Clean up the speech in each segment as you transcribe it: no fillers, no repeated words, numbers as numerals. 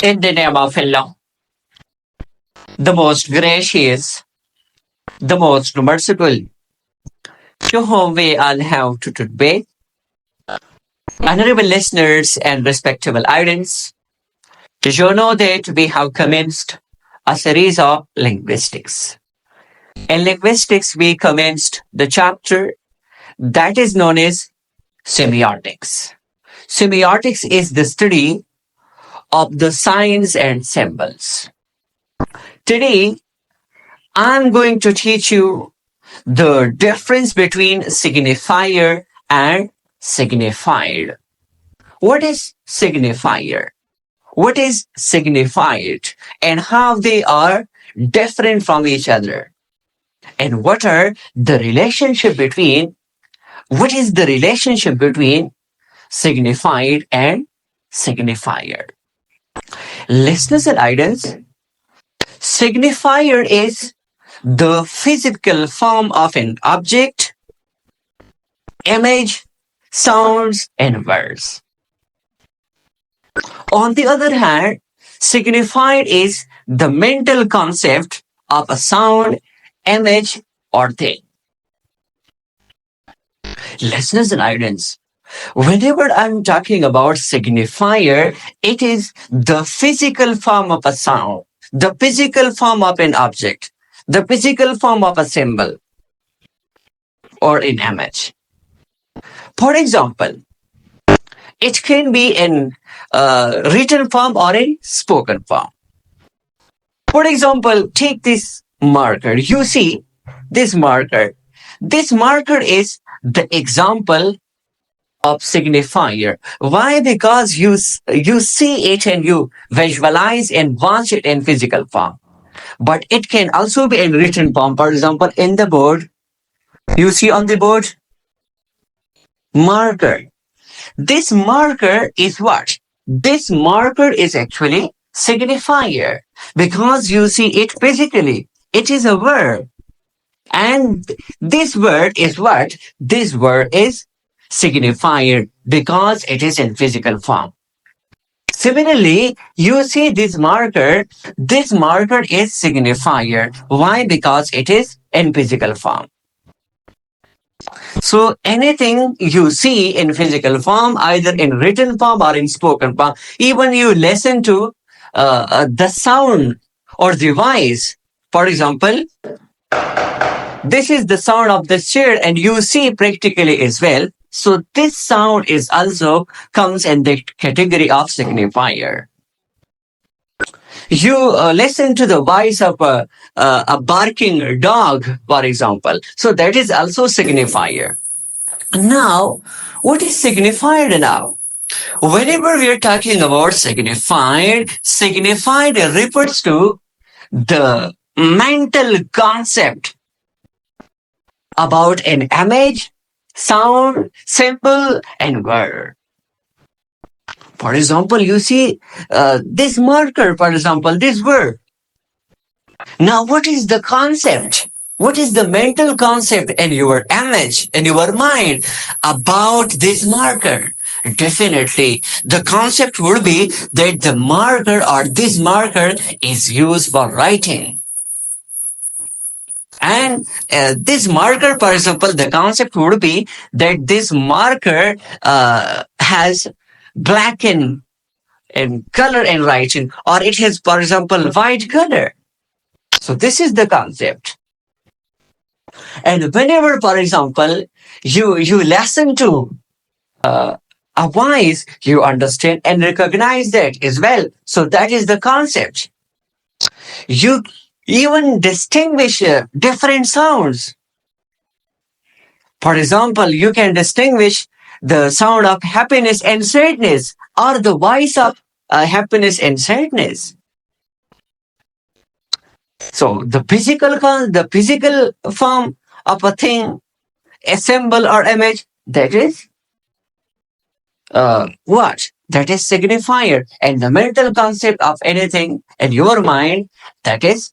In the name of Allah, the most gracious, the most merciful, to whom we all have to obey. Honorable listeners and respectable audience, did you know that we have commenced a series of linguistics? In linguistics, we commenced the chapter that is known as semiotics. Semiotics is the study of the signs and symbols. Today, I'm going to teach you the difference between signifier and signified. What is signifier? What is signified? And how they are different from each other? And what is the relationship between signified and signifier? Listeners and audience, signifier is the physical form of an object, image, sounds, and words. On the other hand, signified is the mental concept of a sound, image, or thing. Listeners and audience, whenever I'm talking about signifier, it is the physical form of a sound, the physical form of an object, the physical form of a symbol or an image. For example, it can be in written form or in spoken form. For example, take this marker. You see this marker. This marker is the example of signifier. Why? Because you see it and you visualize and watch it in physical form. But it can also be in written form. For example, in the board, you see on the board, marker. This marker is what? This marker is actually signifier because you see it physically. It is a word. And this word is what? This word is signifier because it is in physical form. Similarly, you see this marker is signifier. Why? Because it is in physical form. So anything you see in physical form, either in written form or in spoken form, even you listen to the sound or the voice. For example, this is the sound of the chair and you see practically as well. So this sound is also comes in the category of signifier. You listen to the voice of a barking dog, for example. So that is also signifier. Now, what is signified now? Whenever we are talking about signified refers to the mental concept about an image, sound, symbol, and word. For example, you see this marker, for example, this word. Now, what is the concept? What is the mental concept in your image, in your mind about this marker? Definitely, the concept would be that the marker or this marker is used for writing. And this marker, for example, the concept would be that this marker has black in color and writing, or it has, for example, white color. So this is the concept. And whenever, for example, you listen to a voice, you understand and recognize that as well. So that is the concept. You even distinguish different sounds. For example, you can distinguish the sound of happiness and sadness or the voice of happiness and sadness. So the physical form of a thing, a symbol or image, that is what? That is signifier. And the mental concept of anything in your mind, that is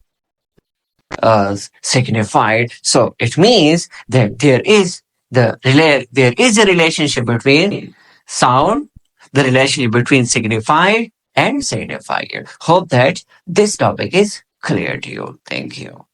signified. So it means that there is a relationship between sound, the relationship between signified and Signifier. Hope that this topic is clear to you. Thank you.